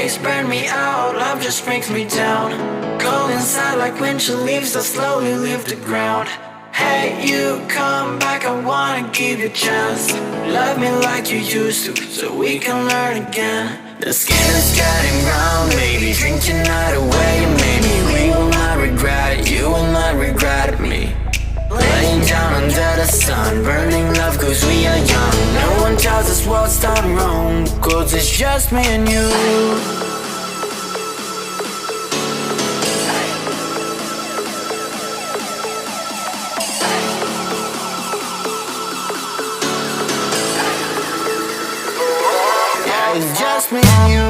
mistakes burn me out, love just brings me down. Go inside like winter leaves that slowly leave the ground. Hey, you come back, I wanna give you a chance. Love me like you used to, so we can learn again. The skin is getting brown, baby, drink your night away. Maybe we will not regret it, you will not regret me. Laying down under the sun, burning love cause we are young. No one tells us what's done wrong, cause it's just me and you. Yeah, it's just me and you.